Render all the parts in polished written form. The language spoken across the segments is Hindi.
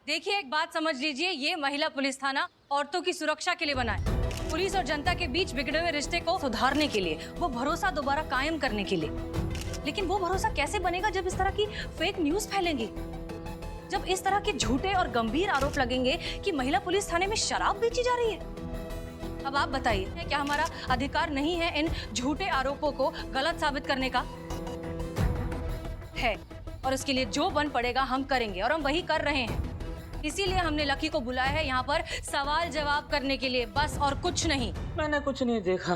देखिए, एक बात समझ लीजिए, ये महिला पुलिस थाना औरतों की सुरक्षा के लिए बना है। पुलिस और जनता के बीच बिगड़े हुए रिश्ते को सुधारने के लिए, वो भरोसा दोबारा कायम करने के लिए। लेकिन वो भरोसा कैसे बनेगा जब इस तरह की फेक न्यूज फैलेंगी, जब इस तरह के झूठे और गंभीर आरोप लगेंगे कि महिला पुलिस थाने में शराब बेची जा रही है। अब आप बताइए, क्या हमारा अधिकार नहीं है इन झूठे आरोपों को गलत साबित करने का? है, और उसके लिए जो बन पड़ेगा हम करेंगे, और हम वही कर रहे हैं। इसीलिए हमने लकी को बुलाया है यहाँ पर सवाल जवाब करने के लिए, बस और कुछ नहीं। मैंने कुछ नहीं देखा।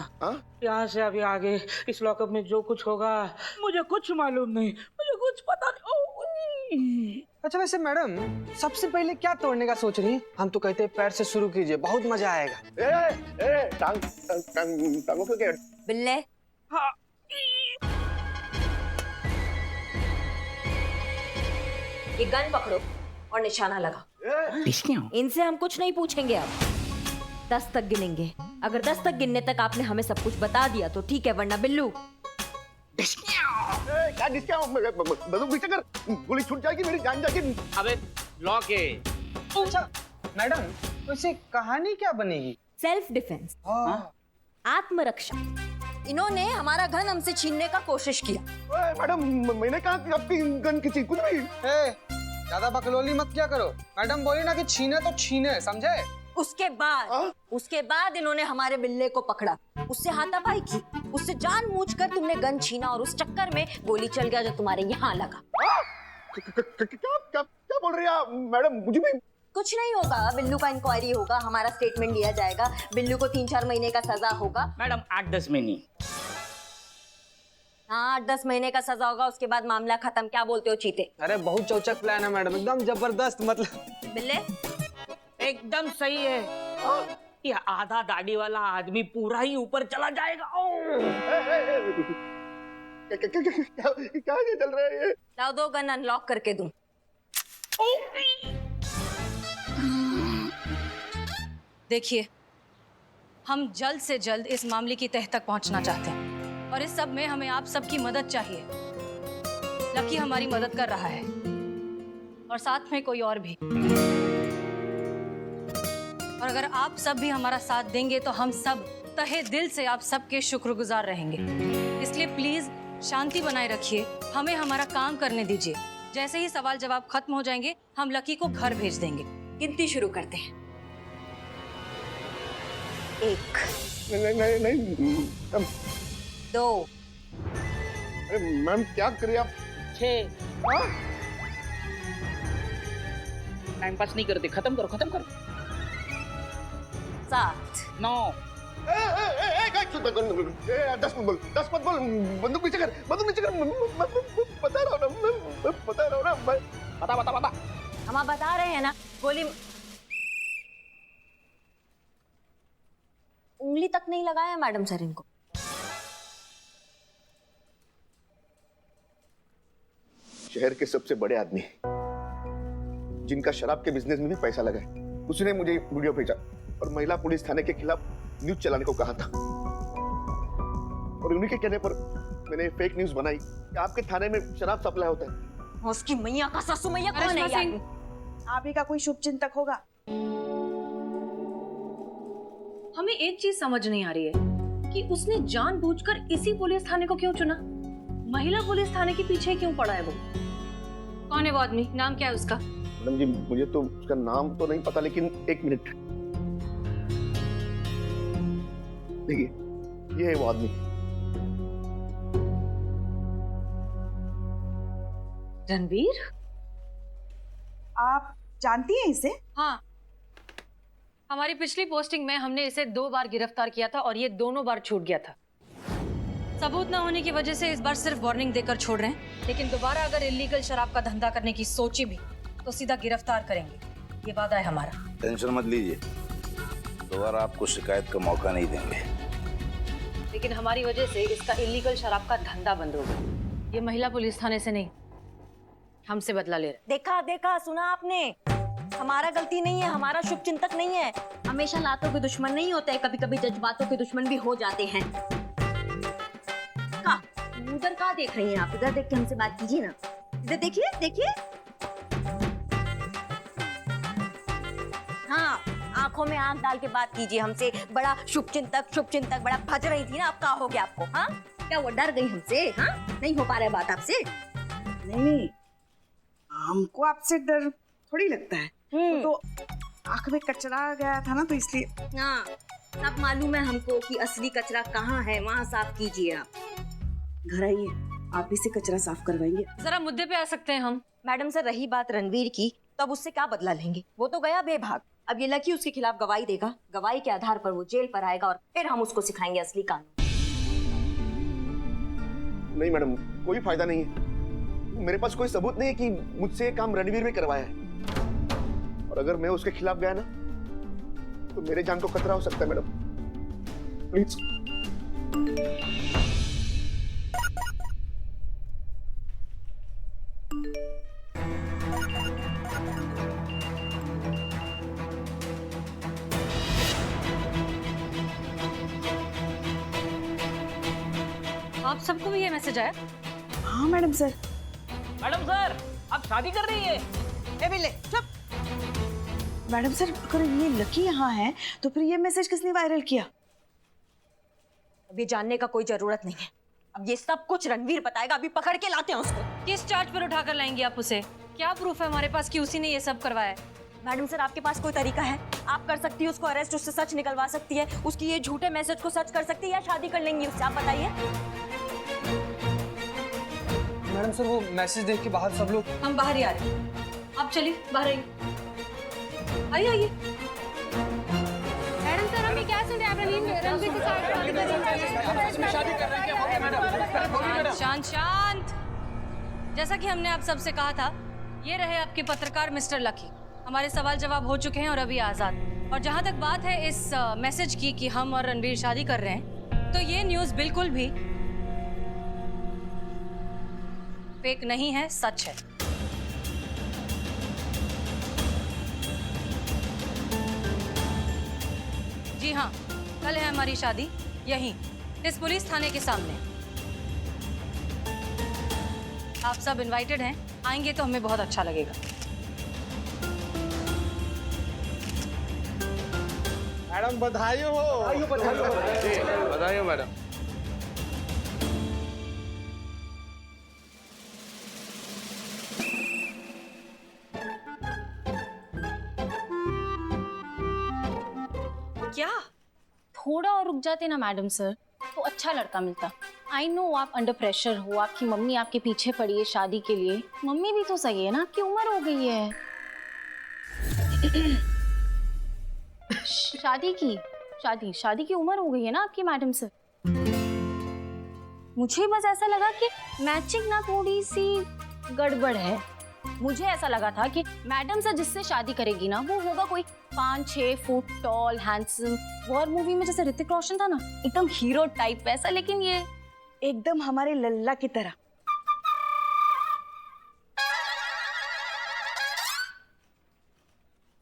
यहाँ से अभी आगे इस लॉकअप में जो कुछ होगा मुझे कुछ मालूम नहीं, मुझे कुछ पता नहीं। अच्छा वैसे मैडम, सबसे पहले क्या तोड़ने का सोच रही हैं? हम तो कहते हैं पैर से शुरू कीजिए, बहुत मजा आएगा। टांगों पे क्या? बिल्ले। हाँ। ये गन पकड़ो और निशाना लगा। इनसे हम कुछ नहीं पूछेंगे, अब 10 तक गिनेंगे। अगर 10 तक गिनने तक आपने हमें सब कुछ बता दिया तो ठीक है, वरना बिल्लू। बंदूक पीछे कर, गोली छूट जाएगी, मेरी जान जाएगी। अबे लॉक है। अच्छा मैडम, वैसे कहानी क्या बनेगी? सेल्फ डिफेंस, आत्मरक्षा। इन्होंने हमारा गन हमसे छीनने का कोशिश किया। मैडम, मैंने कहा कि आपकी गन किसी कुछ भी। ज्यादा बकलोली मत क्या करो। मैडम बोली ना कि छीने तो छीने, समझे? उसके बाद इन्होंने हमारे बिल्ले को पकड़ा, उससे हाथापाई की, उससे जानबूझकर तुमने गन छीना और उस चक्कर में गोली चल गया जो तुम्हारे यहाँ लगा। क्या बोल रही हैं मैडम? मुझे भी कुछ नहीं होगा, बिल्लू का इंक्वायरी होगा, हमारा स्टेटमेंट लिया जाएगा, बिल्लू को 3-4 महीने का सजा होगा। मैडम 8-10 महीने। हाँ, 8-10 महीने का सजा होगा, उसके बाद मामला खत्म। क्या बोलते हो चीते? अरे बहुत चौचक प्लान है मैडम, एकदम जबरदस्त। मतलब बिल्ले एकदम सही है। ये आधा दाढ़ी वाला आदमी पूरा ही ऊपर चला जाएगा। क्या ये चल रहा है? लाओ, दो गन अनलॉक करके दूं। देखिए, हम जल्द से जल्द इस मामले की तह तक पहुंचना चाहते हैं, और इस सब में हमें आप सबकी मदद चाहिए। लकी हमारी मदद कर रहा है, और साथ में कोई और भी। और अगर आप सब भी हमारा साथ देंगे तो हम सब तहे दिल से आप सबके शुक्रगुजार रहेंगे। इसलिए प्लीज शांति बनाए रखिए, हमें हमारा काम करने दीजिए। जैसे ही सवाल जवाब खत्म हो जाएंगे, हम लकी को घर भेज देंगे। गिनती शुरू करते हैं। 1 नहीं 2 अरे मैम क्या करिए आप? 6। टाइम पास नहीं करते, खत्म करो। 7 9 10 मत बोल, बंदूक पीछे कर, बता रहा हूँ ना। बता। हम बता रहे हैं ना, गोली उंगली तक नहीं लगाया मैडम सर इनको। शहर के सबसे बड़े आदमी, जिनका शराब के बिजनेस में भी पैसा लगा है, उसने मुझे वीडियो भेजा और महिला पुलिस थाने के खिलाफ न्यूज चलाने को कहा था। और उन्हीं के कहने पर मैंने फेक न्यूज बनाई कि आपके थाने में शराब सप्लाई होता है। उसकी मैया का सासू मैया कौन है यार? आप ही का कोई शुभ चिंतक होगा। हमें एक चीज समझ नहीं आ रही है कि उसने जानबूझकर इसी पुलिस थाने को क्यों चुना? महिला पुलिस थाने के पीछे क्यों पड़ा है वो? कौन है वो आदमी? नाम क्या है उसका? मैडम जी, मुझे तो उसका नाम तो नहीं पता, लेकिन 1 मिनट देखिए, ये है वो आदमी। रणवीर? आप जानती हैं इसे? हाँ, हमारी पिछली पोस्टिंग में हमने इसे 2 बार गिरफ्तार किया था और ये दोनों बार छूट गया था। सबूत न होने की वजह से इस बार सिर्फ वार्निंग देकर छोड़ रहे हैं, लेकिन दोबारा अगर इलीगल शराब का धंधा करने की सोची भी तो सीधा गिरफ्तार करेंगे, ये वादा है हमारा। टेंशन मत लीजिए, दोबारा आपको शिकायत का मौका नहीं देंगे। लेकिन हमारी वजह से इसका इलीगल शराब का धंधा बंद हो गया। ये महिला पुलिस थाने से नहीं, हमसे बदला ले रहे। देखा, सुना आपने? हमारा गलती नहीं है, हमारा शुभ चिंतक नहीं है। हमेशा लातों के दुश्मन नहीं होते, कभी कभी जज्बातों के दुश्मन भी हो जाते हैं। उधर कहाँ देख रही हैं आप? इधर देख के हमसे बात कीजिए ना। इधर देखिए देखिए। हाँ, आंखों में आंख डाल के बात कीजिए हमसे। बड़ा शुभचिंतक बड़ा भज रही थी ना, अब क्या हो गया आपको? हाँ, क्या वो डर गई हमसे? हाँ, नहीं हो पा रहा है बात आपसे? नहीं, हमको आपसे डर थोड़ी लगता है। वो तो आंख में कचरा गया था ना, तो इसलिए। हाँ, सब मालूम है हमको कि असली कचरा कहाँ है, वहाँ साफ कीजिए आप। घर आइए, आप इसे कचरा साफ करवाएंगे। जरा मुद्दे पे आ सकते हैं हम? मैडम सर, रही बात रणवीर की, तो अब उससे क्या बदला लेंगे? वो तो गया बेभाग। अब ये लकी उसके खिलाफ गवाही देगा, गवाही के आधार पर वो जेल पर आएगा और फिर हम उसको सिखाएंगे असली कानून। नहीं मैडम, कोई फायदा नहीं है। मेरे पास कोई सबूत नहीं है कि मुझसे ये काम रणवीर ने करवाया है। और अगर मैं उसके खिलाफ गया ना, तो मेरे जान को खतरा हो सकता है मैडम। प्लीज। आप सबको भी ये मैसेज आया? हाँ मैडम सर। मैडम सर, आप शादी कर रही है? ए बिल्ले, चुप। मैडम सर, अगर ये लकी यहाँ है तो फिर ये मैसेज किसने वायरल किया? अब ये जानने का कोई जरूरत नहीं है। अब ये सब कुछ रणवीर बताएगा। अभी पकड़ के लाते हैं उसको। किस चार्ज पर उठाकर लाएंगे आप उसे? क्या प्रूफ है हमारे पास कि उसी ने ये सब करवाया है? मैडम सर, आपके पास कोई तरीका है? आप कर सकती है उसको अरेस्ट, उससे सच निकलवा सकती है, उसकी ये झूठे मैसेज को सच कर सकती है, या शादी कर लेंगी उससे? आप बताइए। मैडम सर, वो मैसेज देख के बाहर सब लोग। हम बाहर ही आ रहे हैं। आप चलिए बाहर आइए। आइए आइए। मैडम सर, हम ये क्या सुन रहे हैं? आप रणवीर के साथ शादी कर रहे हैं? शांत शांत। जैसा कि हमने आप सबसे कहा था, ये रहे आपके पत्रकार मिस्टर लकी। हमारे सवाल जवाब हो चुके हैं और अभी आजाद। और जहां तक बात है इस मैसेज की कि हम और रणवीर शादी कर रहे हैं, तो ये न्यूज़ बिल्कुल भी फेक नहीं है, सच है। जी हाँ, कल है हमारी शादी, यहीं इस पुलिस थाने के सामने। आप सब इनवाइटेड हैं, आएंगे तो हमें बहुत अच्छा लगेगा। मैडम बधाई हो। बधाई हो मैडम। क्या? थोड़ा और रुक जाते ना मैडम सर, तो अच्छा लड़का मिलता। आई नो आप अंडर प्रेशर हो, आपकी मम्मी आपके पीछे पड़ी है शादी के लिए। मम्मी भी तो सही है ना, आपकी उम्र हो गई है शादी की उम्र हो गई है ना आपकी मैडम सर। मुझे बस ऐसा लगा कि मैचिंग ना थोड़ी सी गड़बड़ है। मुझे ऐसा लगा था कि मैडम सर जिससे शादी करेगी ना, वो होगा कोई 5-6 foot tall handsome, war movie में जैसे ऋतिक रोशन था ना, एकदम हीरो टाइप वैसा। लेकिन ये एकदम हमारे लल्ला की तरह।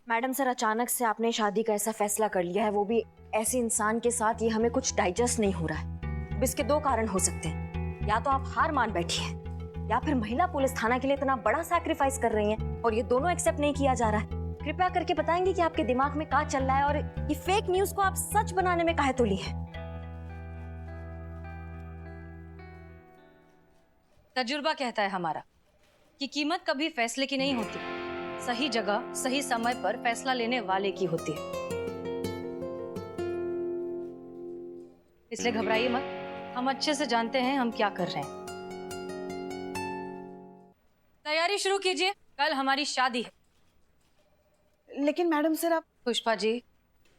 मैडम सर, अचानक से आपने शादी का ऐसा फैसला कर लिया है, वो भी ऐसे इंसान के साथ, ये हमें कुछ डाइजेस्ट नहीं हो रहा है। अब इसके दो कारण हो सकते हैं। या तो आप हार मान बैठी हैं, या फिर महिला पुलिस थाना के लिए इतना बड़ा सैक्रिफाइस कर रही हैं और ये दोनों एक्सेप्ट नहीं किया जा रहा है। कृपया करके बताएंगे कि आपके दिमाग में क्या चल रहा है और ये फेक न्यूज को आप सच बनाने में काहे तुली है? तजुर्बा कहता है हमारा कि कीमत कभी फैसले की नहीं होती, सही जगह सही समय पर फैसला लेने वाले की होती है। इसलिए घबराइए मत, हम अच्छे से जानते हैं हम क्या कर रहे हैं। तैयारी शुरू कीजिए, कल हमारी शादी है। लेकिन मैडम सर, आप। पुष्पा जी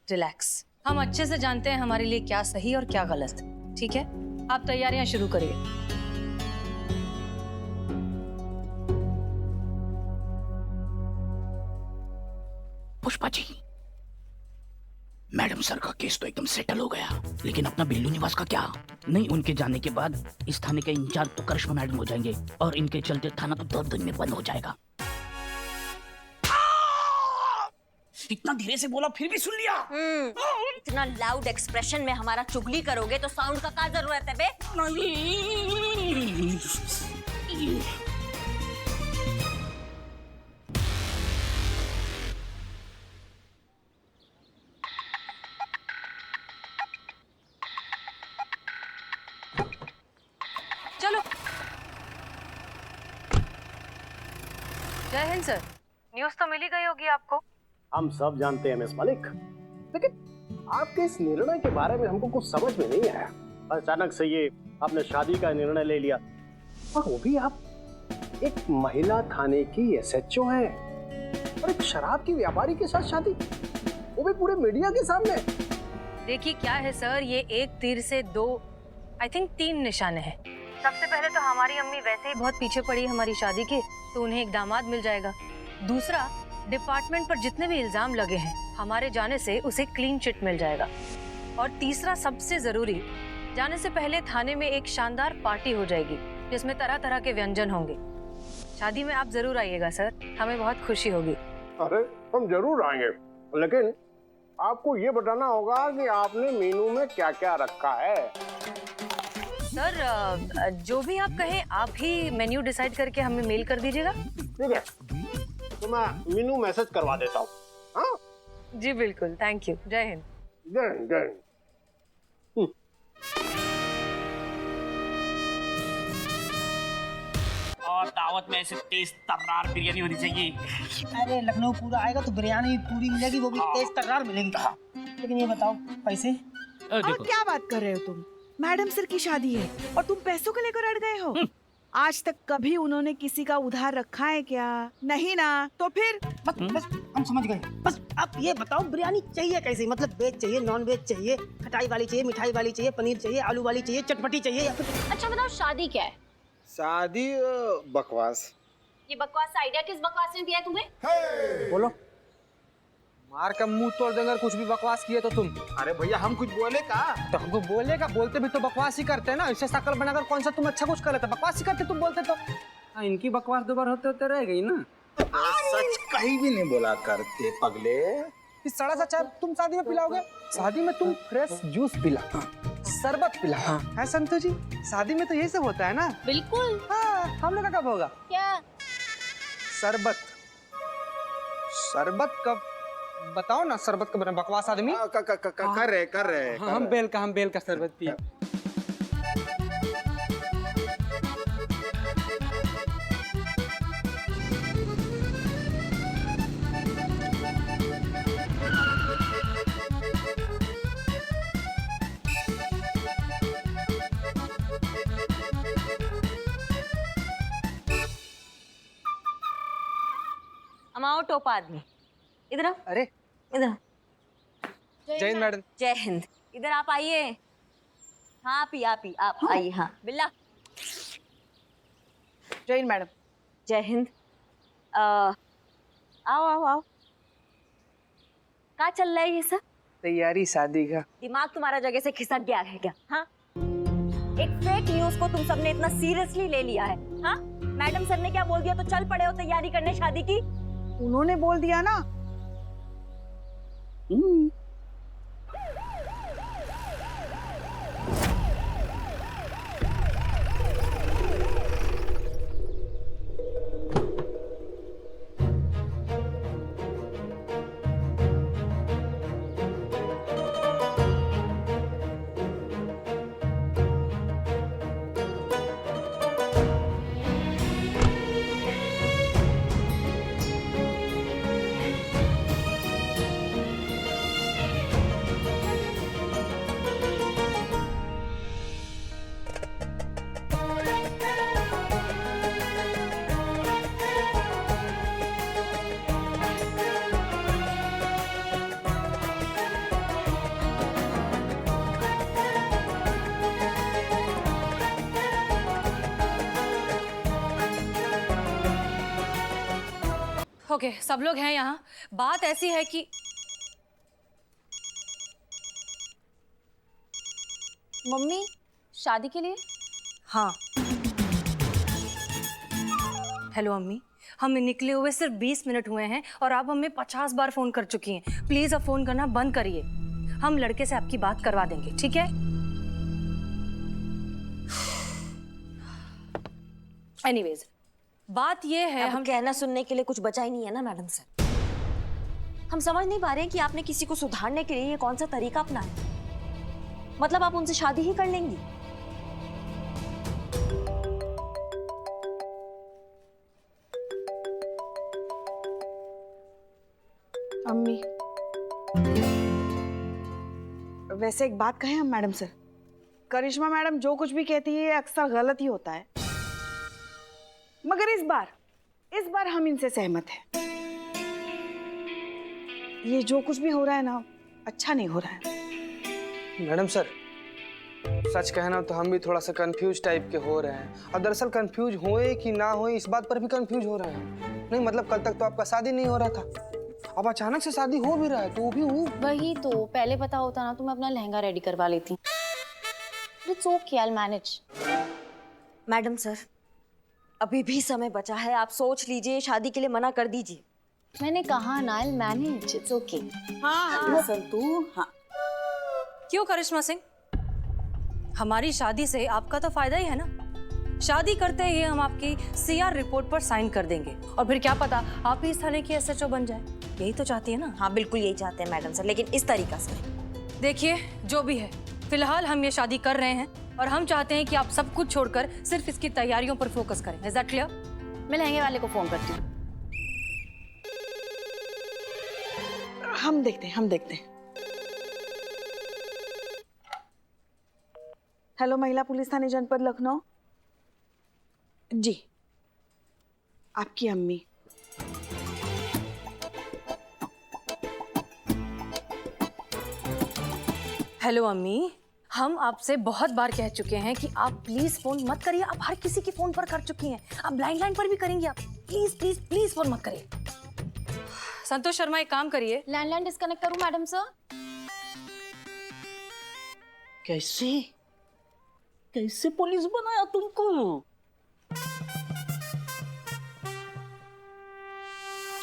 रिलैक्स, हम अच्छे से जानते हैं हमारे लिए क्या सही और क्या गलत, ठीक है? आप तैयारियां शुरू करिए। पुष्पा जी, मैडम सर का केस तो एकदम सेटल हो गया, लेकिन अपना बिल्लू निवास का क्या? नहीं, उनके जाने के बाद इस थाने के इंचार्ज तो करिश्मा मैडम हो जाएंगे और इनके चलते थाना तो 2 दिन में बंद हो जाएगा। इतना धीरे से बोला फिर भी सुन लिया। इतना लाउड एक्सप्रेशन में हमारा चुगली करोगे तो साउंड का क्या जरूरत है बे? चलो। जय हिंद सर। न्यूज़ तो मिल ही गई होगी आपको। हम सब जानते हैं मिस मलिक, लेकिन आपके इस निर्णय के बारे में हमको कुछ समझ में नहीं आया। अचानक से ये आपने शादी का निर्णय ले लिया, और वो भी आप एक महिला थाने की एसएचओ हैं और एक शराब की व्यापारी के साथ शादी, वो भी पूरे मीडिया के सामने। देखिए क्या है सर, ये एक तीर से दो, आई थिंक 3 निशाने हैं। सबसे पहले तो हमारी अम्मी वैसे ही बहुत पीछे पड़ी है हमारी शादी के, तो उन्हें एक दामाद मिल जाएगा। दूसरा, डिपार्टमेंट पर जितने भी इल्जाम लगे हैं, हमारे जाने से उसे क्लीन चिट मिल जाएगा। और तीसरा सबसे जरूरी, जाने से पहले थाने में एक शानदार पार्टी हो जाएगी जिसमें तरह तरह के व्यंजन होंगे। शादी में आप जरूर आइएगा सर, हमें बहुत खुशी होगी। अरे हम जरूर आएंगे, लेकिन आपको ये बताना होगा कि आपने मेनू में क्या क्या रखा है। सर जो भी आप कहें, आप ही मेन्यू डिसाइड करके हमें मेल कर दीजिएगा। ठीक है, तो मैं मेनू मैसेज करवा देता हूँ। हाँ जी बिल्कुल, थैंक यू। जय हिंद। जय हिंद, जय हिंद। और दावत में ऐसे तेज तर्रार बिरयानी होनी चाहिए। अरे लखनऊ पूरा आएगा तो बिरयानी पूरी मिलेगी, वो भी तेज तर्रार मिलेगी। लेकिन ये बताओ पैसे? और क्या बात कर रहे हो तुम? मैडम सर की शादी है और तुम पैसों को लेकर अड़ गए हो? आज तक कभी उन्होंने किसी का उधार रखा है क्या? नहीं ना, तो फिर बस हम समझ गए। बस आप ये बताओ बिरयानी चाहिए कैसी? मतलब वेज चाहिए, नॉन वेज चाहिए, खटाई वाली चाहिए, मिठाई वाली चाहिए, पनीर चाहिए, आलू वाली चाहिए, चटपटी चाहिए, या फिर अच्छा बताओ, शादी क्या है? शादी बकवास। ये बकवास आइडिया किस बकवास ने दिया है तुम्हें? बोलो, मार का मुंह तोड़ देंगे अगर कुछ भी बकवास किए तो तुम। अरे भैया हम कुछ बोले का? तो हमको बोलेगा, बोलते भी तो बकवास ही करते हैं ना। इससे शकल बनाकर कौन सा तुम अच्छा कुछ कर लेते? बकवास ही करते तुम बोलते तो। हाँ, इनकी बकवास दोबारा होते होते रह गई ना। सच कहीं भी नहीं बोला करते पगले। इस सड़ा सा चाय तुम शादी में पिलाओगे? शादी में तुम फ्रेश जूस पिला, शरबत पिला। है संतोष जी, शादी में तो यही सब होता है ना? बिल्कुल। हाँ, हम लोग का कब होगा? क्या? शरबत। शरबत कब बताओ ना? शरबत कब बना? बकवास आदमी। कर रहे हम बेल का शरबत पिए। अमाओ टोपा आदमी, इधर आओ। अरे इधर। जय हिंद मैडम। जय हिंद। इधर आप आइए। हाँ आप आइए। हाँ बिल्ला। जय हिंद मैडम। जय हिंद। आओ। क्या चल रहा है ये सब? तैयारी शादी का। दिमाग तुम्हारा जगह से खिसक गया है क्या? हाँ, एक फेक न्यूज को तुम सबने इतना सीरियसली ले लिया है? हाँ, मैडम सर ने क्या बोल दिया तो चल पड़े हो तैयारी करने शादी की? उन्होंने बोल दिया ना। ओके, सब लोग हैं यहाँ। बात ऐसी है कि मम्मी शादी के लिए? हाँ। हेलो अम्मी, हम निकले हुए सिर्फ 20 मिनट हुए हैं और आप हमें 50 बार फोन कर चुकी हैं। प्लीज अब फोन करना बंद करिए। हम लड़के से आपकी बात करवा देंगे, ठीक है? एनीवेज, बात ये है अब कहना सुनने के लिए कुछ बचा ही नहीं है ना मैडम सर। हम समझ नहीं पा रहे हैं कि आपने किसी को सुधारने के लिए ये कौन सा तरीका अपनाया। मतलब आप उनसे शादी ही कर लेंगी? अम्मी, वैसे एक बात कहें हम मैडम सर, करिश्मा मैडम जो कुछ भी कहती है अक्सर गलत ही होता है, मगर इस बार हम इनसे सहमत हैं। ये जो कुछ भी हो रहा है ना, अच्छा नहीं हो रहा है। मैडम सर, सच कहना तो हम भी थोड़ा सा कंफ्यूज टाइप के हो रहे हैं। और दरअसल कंफ्यूज होए कि ना होए इस बात पर भी कंफ्यूज हो रहे हैं। नहीं मतलब कल तक तो आपका शादी नहीं हो रहा था, अब अचानक से शादी हो भी रहा है, तो वो भी वही तो, पहले पता होता ना तो मैं अपना लहंगा रेडी करवा लेती। It's okay, I will manage. Madam sir, अभी भी समय बचा है, आप सोच लीजिए, शादी के लिए मना कर दीजिए। मैंने कहा ना, I will manage, it's okay. हाँ संतू, हाँ। क्यों करिश्मा सिंह, हमारी शादी से आपका तो फायदा ही है ना। शादी करते ही हम आपकी सीआर रिपोर्ट पर साइन कर देंगे और फिर क्या पता आप ही इस थाने की एसएचओ बन जाए। यही तो चाहती है ना? हाँ बिल्कुल यही चाहते हैं मैडम सर, लेकिन इस तरीका से। देखिए जो भी है, फिलहाल हम ये शादी कर रहे हैं और हम चाहते हैं कि आप सब कुछ छोड़कर सिर्फ इसकी तैयारियों पर फोकस करें। Is that clear? मैं लहंगे वाले को फोन करती हूँ। हम देखते हैं। हेलो, महिला पुलिस थाने जनपद लखनऊ जी, आपकी अम्मी। हेलो अम्मी, हम आपसे बहुत बार कह चुके हैं कि आप प्लीज फोन मत करिए। आप हर किसी के फोन पर कर चुकी हैं, आप ब्लाइंड लाइन पर भी करेंगी। आप प्लीज प्लीज प्लीज फोन मत करिए। संतोष शर्मा, एक काम करिए, लैंडलाइन डिस्कनेक्ट करूँ मैडम सर? कैसे पुलिस बनाया तुमको?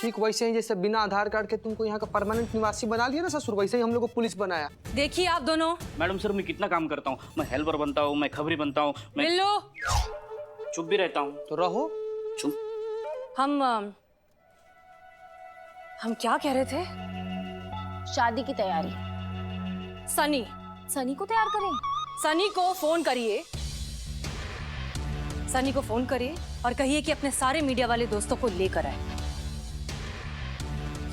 ठीक वैसे ही जैसे बिना आधार कार्ड के तुमको यहाँ का परमानेंट निवासी बना लिया ना ससुर, वैसे ही हम लोग को पुलिस बनाया। देखिए आप दोनों। मैडम सर, मैं कितना काम करता हूँ, मैं हेल्पर बनता हूँ, मैं खबरी बनता हूँ, मैं मिल लो। चुप भी रहता हूँ। तो रहो चुप। हम क्या कह रहे थे? शादी की तैयारी। सनी को तैयार करें? सनी को फोन करिए, सनी को फोन करिए और कहिए कि अपने सारे मीडिया वाले दोस्तों को लेकर आए।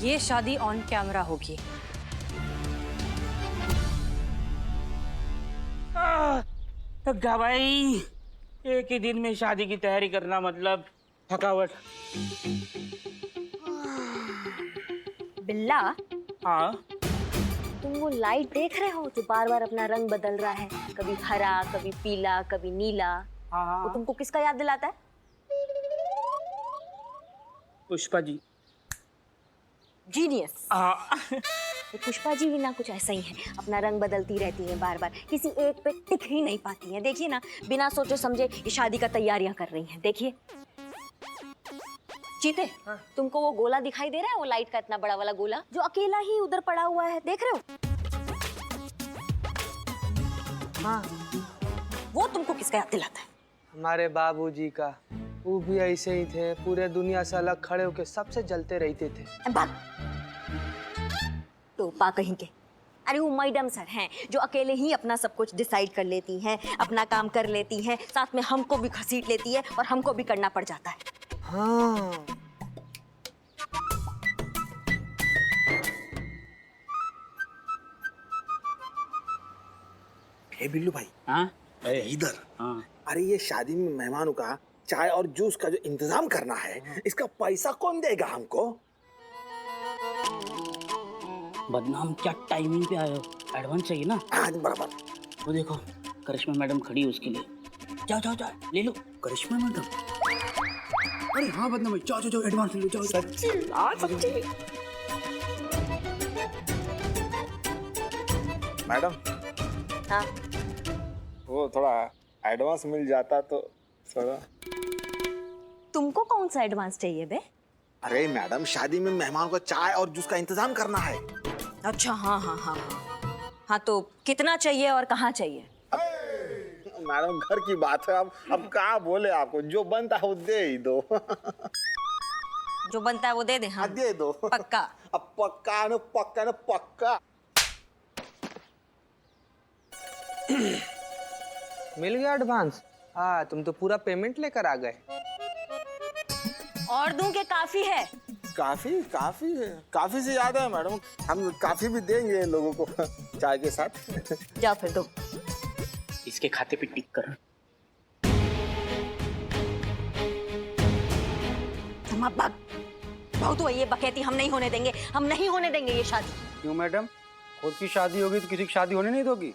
ये शादी ऑन कैमरा होगी। थका भाई, एक ही दिन में शादी की तैयारी करना मतलब थकावट। बिल्ला, हाँ तुम वो लाइट देख रहे हो जो बार बार अपना रंग बदल रहा है, कभी हरा, कभी पीला, कभी नीला? हाँ। वो तुमको किसका याद दिलाता है? पुष्पा जी। जीनियस। हाँ। ये पुष्पा जी भी ना कुछ ऐसा ही है, अपना रंग बदलती रहती हैं बार बार, किसी एक पे टिक ही नहीं पाती हैं। देखिए ना, बिना सोचे समझे ये शादी का तैयारियां कर रही हैं। देखिए चीते, तुमको वो गोला दिखाई दे रहा है, वो लाइट का इतना बड़ा वाला गोला जो अकेला ही उधर पड़ा हुआ है, देख रहे हो? हाँ, वो तुमको किसका याद दिलाता है? हमारे बाबूजी का। वो भी ऐसे ही थे, पूरे दुनिया से अलग खड़े होके सबसे जलते रहते थे। तो पा कहीं के। अरे वो मैडम सर हैं जो अकेले ही अपना सब कुछ डिसाइड कर लेती हैं, अपना काम कर लेती हैं, साथ में हमको भी घसीट लेती है और हमको भी करना पड़ जाता है। हाँ। हे बिल्लू भाई, हाँ इधर। हाँ। अरे ये शादी में मेहमानों का चाय और जूस का जो इंतजाम करना है, इसका पैसा कौन देगा हमको? बदनाम क्या टाइमिंग पे आए हो, एडवांस चाहिए ना? आज बराबर। वो देखो करिश्मा मैडम खड़ी है उसके लिए। जाओ जाओ जाओ ले लो। करिश्मा मैडम? अरे हाँ बदनाम, जाओ जाओ जाओ एडवांस ले लो। जाओ सच्ची? मैडम। हाँ। वो थोड़ा एडवांस मिल जाता तो थोड़ा। तुमको कौन सा एडवांस चाहिए बे? अरे मैडम, शादी में मेहमान को चाय और जूस का इंतजाम करना है। अच्छा हाँ हाँ हाँ हाँ, तो कितना चाहिए और कहाँ चाहिए? मैडम घर की बात है, अब कहाँ बोले आपको, जो बनता है वो दे ही दो। जो बनता है वो दे दे। हाँ दे दो पक्का। अब पक्का न पक्का न पक्का। मिल गया एडवांस? हाँ, तुम तो पूरा पेमेंट लेकर आ गए। और दूं के काफी है? काफी से ज्यादा है मैडम, हम काफी भी देंगे लोगों को चाय के साथ। जाओ फिर दो। इसके खाते पे टिक कर। बहुत हुआ ये बकैती, हम नहीं होने देंगे, हम नहीं होने देंगे ये शादी। क्यों मैडम, खुद की शादी होगी तो किसी की शादी होने नहीं दोगी?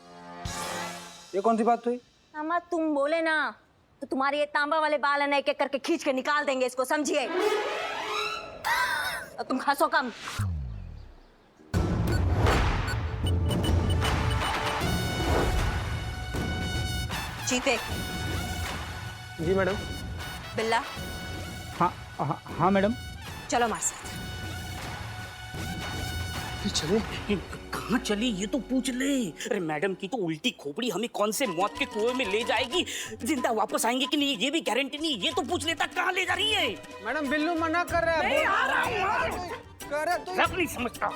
ये कौन सी बात हुई? अम्मा तुम बोले ना तो तुम्हारे ये तांबा वाले बाल है ना एक एक करके खींच के निकाल देंगे इसको, समझिए? और तुम हंसो कम। चीते। जी मैडम। बिल्ला। हाँ मैडम। चलो हमारे साथ। चले? कहाँ चली ये तो पूछ ले। अरे मैडम की तो उल्टी खोपड़ी हमें कौन से मौत के कुएं में ले जाएगी, जिंदा वापस आएंगे कि नहीं ये भी गारंटी नहीं। ये तो पूछ लेता कहाँ ले जा रही है। मैडम बिल्लू मना कर रहा है। नहीं आ रहा हूँ। नहीं समझता।